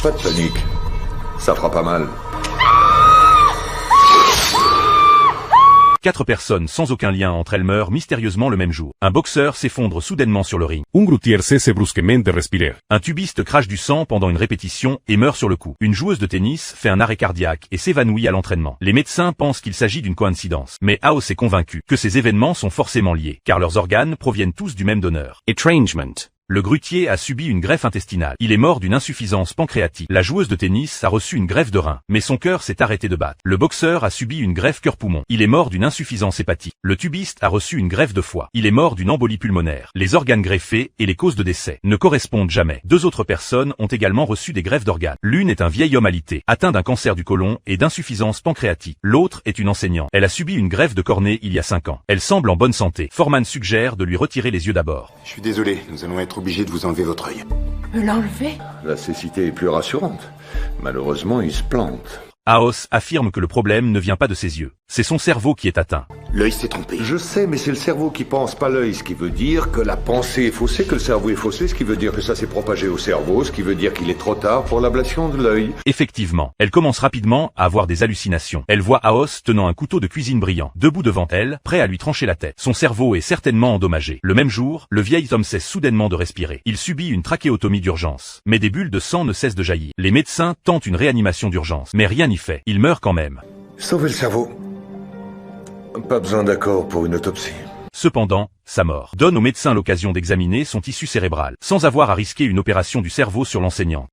Pas de panique. Ça fera pas mal. 4 personnes sans aucun lien entre elles meurent mystérieusement le même jour. Un boxeur s'effondre soudainement sur le ring. Un grutier cesse brusquement de respirer. Un tubiste crache du sang pendant une répétition et meurt sur le coup. Une joueuse de tennis fait un arrêt cardiaque et s'évanouit à l'entraînement. Les médecins pensent qu'il s'agit d'une coïncidence. Mais Aos est convaincu que ces événements sont forcément liés, car leurs organes proviennent tous du même donneur. Estrangement. Le grutier a subi une greffe intestinale. Il est mort d'une insuffisance pancréatique. La joueuse de tennis a reçu une greffe de rein, mais son cœur s'est arrêté de battre. Le boxeur a subi une greffe cœur-poumon. Il est mort d'une insuffisance hépatique. Le tubiste a reçu une greffe de foie. Il est mort d'une embolie pulmonaire. Les organes greffés et les causes de décès ne correspondent jamais. 2 autres personnes ont également reçu des greffes d'organes. L'une est un vieil homme alité, atteint d'un cancer du côlon et d'insuffisance pancréatique. L'autre est une enseignante. Elle a subi une greffe de cornée il y a 5 ans. Elle semble en bonne santé. Foreman suggère de lui retirer les yeux d'abord. Je suis désolé, nous allons être obligés de vous enlever votre œil. Me l'enlever? La cécité est plus rassurante. Malheureusement, il se plante. Aos affirme que le problème ne vient pas de ses yeux. C'est son cerveau qui est atteint. L'œil s'est trompé. Je sais, mais c'est le cerveau qui pense, pas l'œil, ce qui veut dire que la pensée est faussée, que le cerveau est faussé, ce qui veut dire que ça s'est propagé au cerveau, ce qui veut dire qu'il est trop tard pour l'ablation de l'œil. Effectivement, elle commence rapidement à avoir des hallucinations. Elle voit Aos tenant un couteau de cuisine brillant, debout devant elle, prêt à lui trancher la tête. Son cerveau est certainement endommagé. Le même jour, le vieil homme cesse soudainement de respirer. Il subit une trachéotomie d'urgence. Mais des bulles de sang ne cessent de jaillir. Les médecins tentent une réanimation d'urgence, mais rien n'y fait. Il meurt quand même. Sauver le cerveau. Pas besoin d'accord pour une autopsie. Cependant, sa mort donne aux médecins l'occasion d'examiner son tissu cérébral, sans avoir à risquer une opération du cerveau sur l'enseignant.